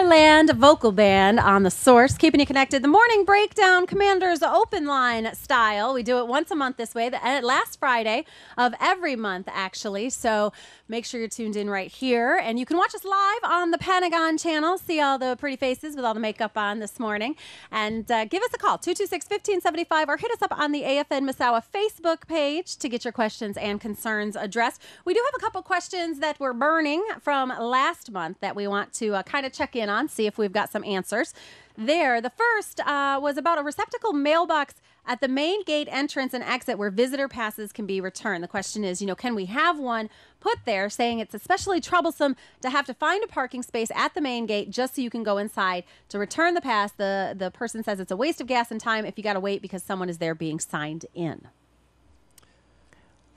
Parland Vocal Band on the Source, keeping you connected. The Morning Breakdown, Commanders Open Line style. We do it once a month this way, the last Friday of every month, actually. So make sure you're tuned in right here. And you can watch us live on the Pentagon channel, see all the pretty faces with all the makeup on this morning. And give us a call, 226-1575, or hit us up on the AFN Misawa Facebook page to get your questions and concerns addressed. We do have a couple questions that were burning from last month that we want to kind of check in on, see if we've got some answers there. The first was about a receptacle mailbox at the main gate entrance and exit where visitor passes can be returned. The question is, can we have one put there, saying it's especially troublesome to have to find a parking space at the main gate just so you can go inside to return the pass. The person says it's a waste of gas and time if you got to wait because someone is there being signed in.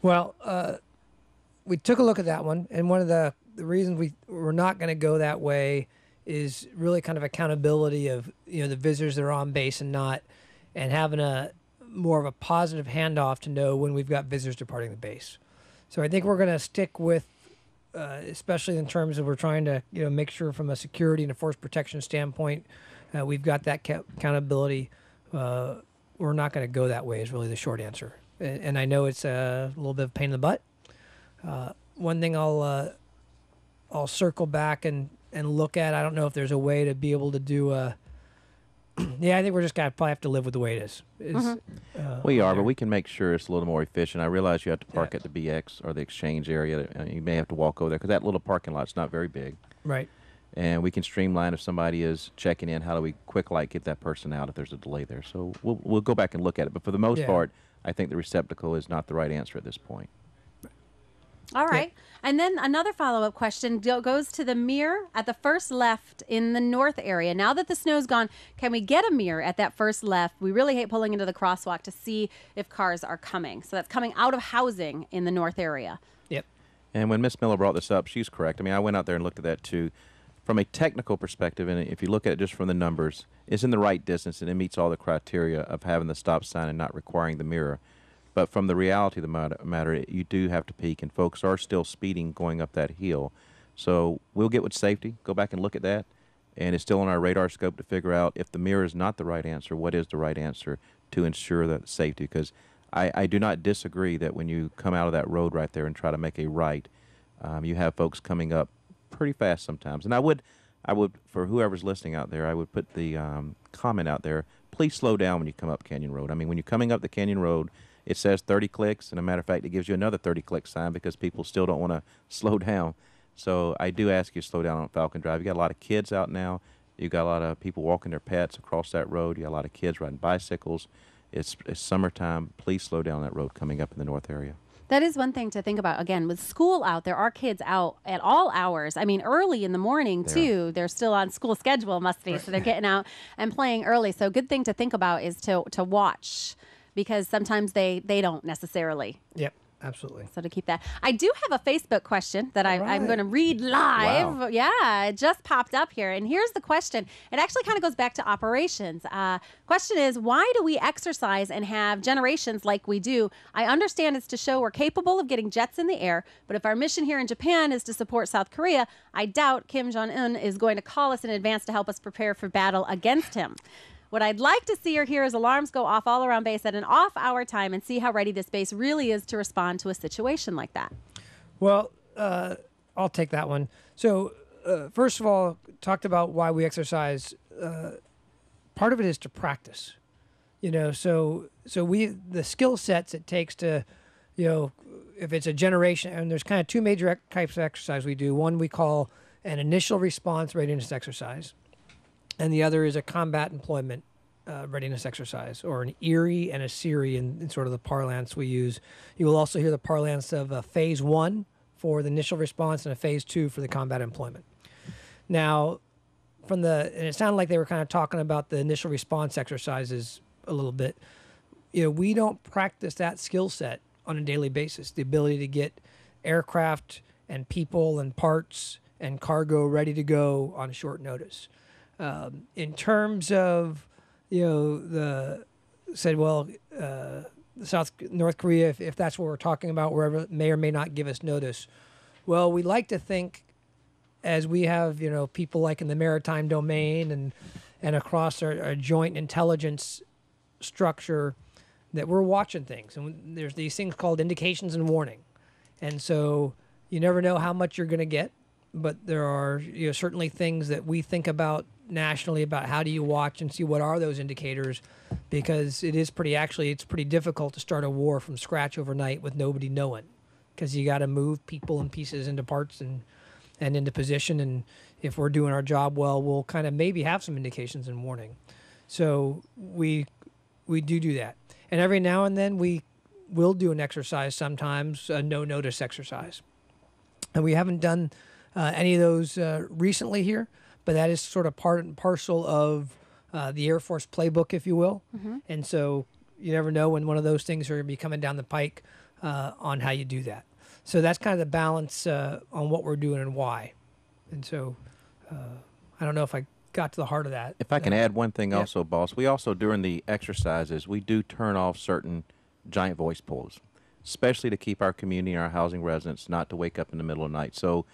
Well, we took a look at that one, and one of the reasons we're not going to go that way is really kind of accountability of the visitors that are on base and having a more of a positive handoff to know when we've got visitors departing the base. So I think we're going to stick with, especially in terms of we're trying to make sure from a security and a force protection standpoint, we've got that accountability. We're not going to go that way is really the short answer. And I know it's a little bit of a pain in the butt. One thing I'll circle back and look at. I don't know if there's a way to be able to do a. Yeah, I think we're just gonna probably have to live with the way it is. We are, but we can make sure it's a little more efficient. I realize you have to park at the BX or the exchange area. You may have to walk over there because that little parking lot's not very big. Right. And we can streamline if somebody is checking in. How do we quick get that person out if there's a delay there? So we'll go back and look at it. But for the most part, I think the receptacle is not the right answer at this point. All right. Yep. And then another follow-up question goes to the mirror at the first left in the north area. Now that the snow's gone, can we get a mirror at that first left? We really hate pulling into the crosswalk to see if cars are coming. So that's coming out of housing in the north area. Yep. And when Miss Miller brought this up, she's correct. I mean, I went out there and looked at that too. From a technical perspective, and if you look at it just from the numbers, it's in the right distance and it meets all the criteria of having the stop sign and not requiring the mirror. But from the reality of the matter, you do have to peak, and folks are still speeding going up that hill. So we'll get with safety, go back and look at that, and it's still on our radar scope to figure out if the mirror is not the right answer, what is the right answer to ensure that safety. Because I do not disagree that when you come out of that road right there and try to make a right, you have folks coming up pretty fast sometimes. And I would, for whoever's listening out there, I would put the comment out there, please slow down when you come up Canyon Road. I mean, when you're coming up the Canyon Road, it says 30 clicks, and a matter of fact, it gives you another 30-click sign because people still don't want to slow down. So I do ask you to slow down on Falcon Drive. You got a lot of kids out now. You got a lot of people walking their pets across that road. You got a lot of kids riding bicycles. It's summertime. Please slow down that road coming up in the north area. That is one thing to think about. Again, with school out, there are kids out at all hours. I mean, early in the morning, too. They're still on school schedule, must be, so they're getting out and playing early. So a good thing to think about is to watch, because sometimes they don't necessarily. Yep, absolutely. So to keep that. I do have a Facebook question that I'm going to read live. Wow. Yeah, it just popped up here. And here's the question. It actually kind of goes back to operations. Question is, why do we exercise and have generations like we do? I understand it's to show we're capable of getting jets in the air, but if our mission here in Japan is to support South Korea, I doubt Kim Jong-un is going to call us in advance to help us prepare for battle against him. What I'd like to see or hear is alarms go off all around base at an off-hour time and see how ready this base really is to respond to a situation like that. Well, I'll take that one. So, first of all, talked about why we exercise. Part of it is to practice. So the skill sets it takes to, if it's a generation, and there's kind of two major types of exercise we do. One we call an initial response readiness exercise, and the other is a combat employment readiness exercise, or an ERI and a SERI in sort of the parlance we use. You will also hear the parlance of a phase 1 for the initial response and a phase 2 for the combat employment. Now, and it sounded like they were kind of talking about the initial response exercises a little bit. We don't practice that skill set on a daily basis, the ability to get aircraft and people and parts and cargo ready to go on short notice. In terms of, North Korea, if that's what we're talking about, wherever it may or may not give us notice. Well, we like to think as we have, people like in the maritime domain and across our joint intelligence structure, that we're watching things. And there's these things called indications and warning. And so you never know how much you're going to get, but there are certainly things that we think about nationally about how do you watch and see what are those indicators, because it's pretty difficult to start a war from scratch overnight with nobody knowing, because you got to move people and pieces into parts and into position. And if we're doing our job well, we'll kind of maybe have some indications and warning. So we do that. And every now and then we will do an exercise, sometimes a no-notice exercise. And we haven't done any of those recently here, but that is sort of part and parcel of the Air Force playbook, if you will. Mm-hmm. And so you never know when one of those things are going to be coming down the pike on how you do that. So that's kind of the balance on what we're doing and why. And so I don't know if I got to the heart of that. If I can add one thing Yep. also, boss, we also, during the exercises, we do turn off certain giant voice pulls, especially to keep our community and our housing residents not to wake up in the middle of the night. So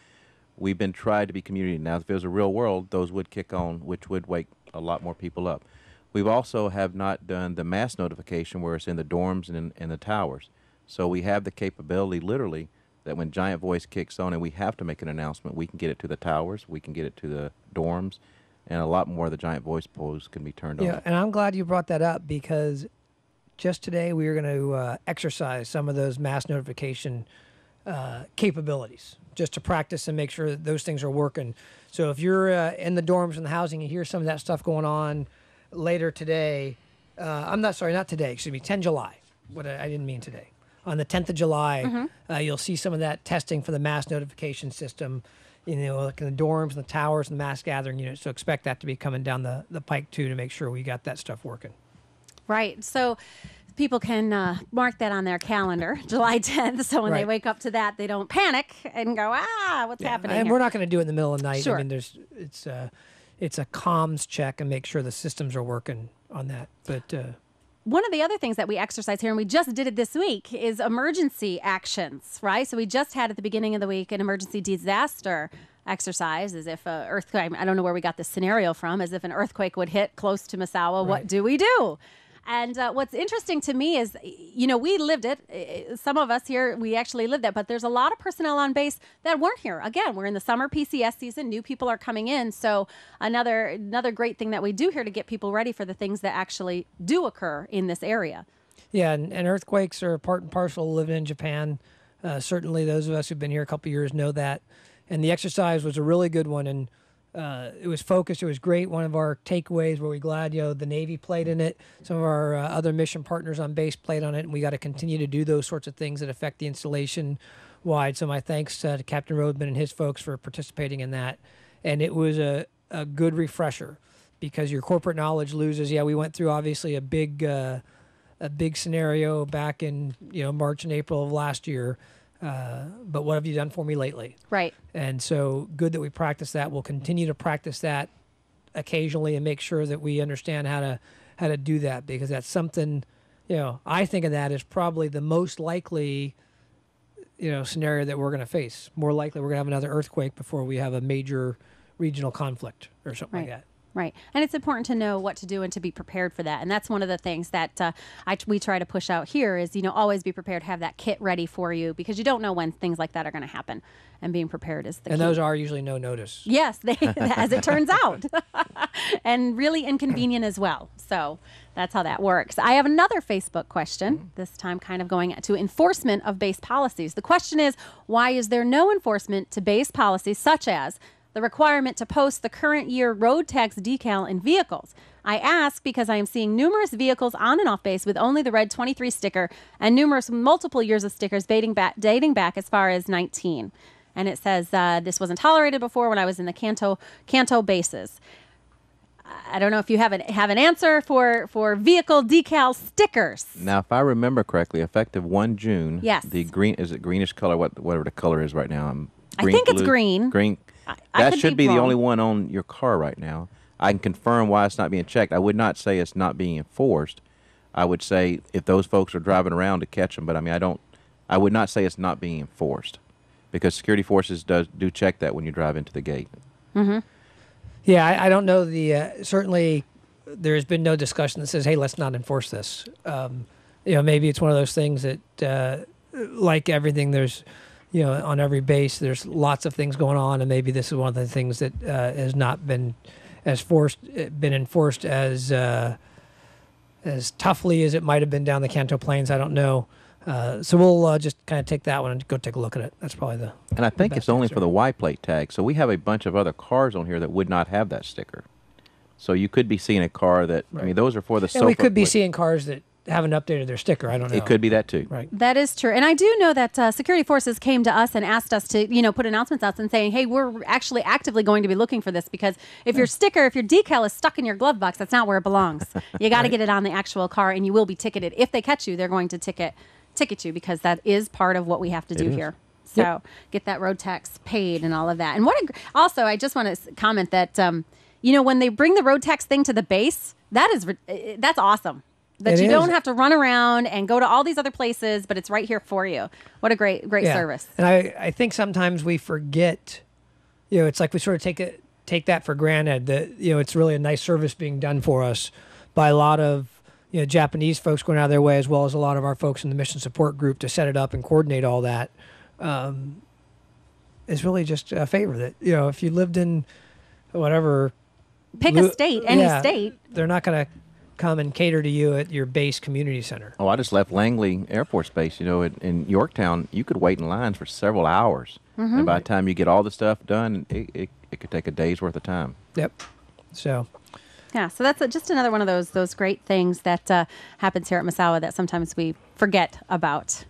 we've been trying to be community. Now, if it was a real world, those would kick on, which would wake a lot more people up. We've also have not done the mass notification where it's in the dorms and in the towers. So we have the capability, literally, that when giant voice kicks on and we have to make an announcement, we can get it to the towers, we can get it to the dorms, and a lot more of the giant voice pulls can be turned on. Yeah, and I'm glad you brought that up, because just today we were going to exercise some of those mass notification capabilities, just to practice and make sure that those things are working. So if you're in the dorms and the housing, you hear some of that stuff going on later today. Not today, 10 July. I didn't mean today. On the 10th of July, you'll see some of that testing for the mass notification system, like in the dorms and the towers and the mass gathering units. So expect that to be coming down the pike too, to make sure we got that stuff working. Right. So people can mark that on their calendar, July 10th. So when they Right. wake up to that, they don't panic and go, what's happening And here? we're not going to do it in the middle of the night. Sure. I mean, it's a comms check and make sure the systems are working on that. But One of the other things that we exercise here, and we just did it this week, is emergency actions, right? So we just had at the beginning of the week an emergency disaster exercise, as if an earthquake, I don't know where we got this scenario from, as if an earthquake would hit close to Misawa. What do we do? And what's interesting to me is, we lived it. Some of us here, we actually lived it, but there's a lot of personnel on base that weren't here. Again, we're in the summer PCS season. New people are coming in. So another great thing that we do here to get people ready for the things that actually do occur in this area. yeah, and earthquakes are part and parcel of living in Japan. Certainly those of us who've been here a couple of years know that. And the exercise was a really good one. And it was focused. It was great. One of our takeaways where we're glad, the Navy played in it. Some of our other mission partners on base played on it. And we got to continue to do those sorts of things that affect the installation wide. So my thanks to Captain Rodman and his folks for participating in that. And it was a good refresher, because your corporate knowledge loses. Yeah, we went through obviously a big scenario back in March and April of last year. But what have you done for me lately? Right. And so good that we practice that. We'll continue to practice that occasionally and make sure that we understand how to do that, because that's something, I think of that as probably the most likely, scenario that we're going to face. More likely we're going to have another earthquake before we have a major regional conflict or something like that. Right. And it's important to know what to do and to be prepared for that. And that's one of the things that we try to push out here is, always be prepared, have that kit ready for you, because you don't know when things like that are going to happen. And being prepared is the key. And those are usually no notice. Yes, as it turns out. And really inconvenient as well. So that's how that works. I have another Facebook question, this time kind of going to enforcement of base policies. The question is, why is there no enforcement to base policies such as the requirement to post the current year road tax decal in vehicles? I ask because I am seeing numerous vehicles on and off base with only the red 23 sticker and multiple years of stickers dating back as far as 19. And it says this wasn't tolerated before when I was in the Kanto bases. I don't know if you have an answer for vehicle decal stickers. Now, if I remember correctly, effective 1 June, Yes. the greenish color, whatever the color is right now. I think it's green. Green. I That could should be be the wrong. only one on your car right now. I can confirm why it's not being checked. I would not say it's not being enforced. I would say if those folks are driving around to catch them, but I would not say it's not being enforced. because security forces do check that when you drive into the gate. Yeah, I don't know certainly there has been no discussion that says, hey, let's not enforce this. Maybe it's one of those things that, like everything, there's, on every base, there's lots of things going on, and maybe this is one of the things that has not been enforced as toughly as it might have been down the Kanto Plains. I don't know. So we'll just kind of take that one and go take a look at it. That's probably the. And I think it's only answer. for the Y plate tag. So we have a bunch of other cars on here that would not have that sticker. So you could be seeing a car that, I mean, those are for the And we SOPA could be plate. seeing cars that haven't updated their sticker. I don't know. It could be that too. Right. That is true. And I do know that security forces came to us and asked us to, put announcements out and saying, hey, we're actually actively going to be looking for this, because if your decal is stuck in your glove box, that's not where it belongs. You got to get it on the actual car, and you will be ticketed. If they catch you, they're going to ticket you, because that is part of what we have to do here. So get that road tax paid and all of that. And also, I just want to comment that, when they bring the road tax thing to the base, that's awesome. That you don't have to run around and go to all these other places, but it's right here for you. What a great service. And I think sometimes we forget, it's like we sort of take that for granted, that, it's really a nice service being done for us by a lot of, Japanese folks going out of their way, as well as a lot of our folks in the mission support group to set it up and coordinate all that. It's really just a favor that, if you lived in whatever. Pick a state, any state. They're not going to come and cater to you at your base community center. Oh, I just left Langley Air Force Base. In Yorktown, you could wait in lines for several hours. And by the time you get all the stuff done, it could take a day's worth of time. Yep. So. Yeah, so that's just another one of those great things that happens here at Misawa that sometimes we forget about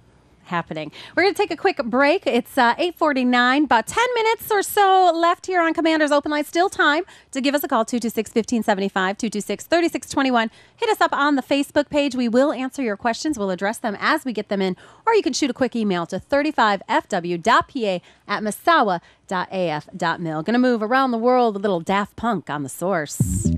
happening. We're going to take a quick break. It's 8:49, about 10 minutes or so left here on Commander's Open Line. Still time to give us a call, 226-1575, 226-3621. Hit us up on the Facebook page. We will answer your questions. We'll address them as we get them in, or you can shoot a quick email to 35fw.pa@misawa.af.mil. Going to move around the world, a little Daft Punk on the Source.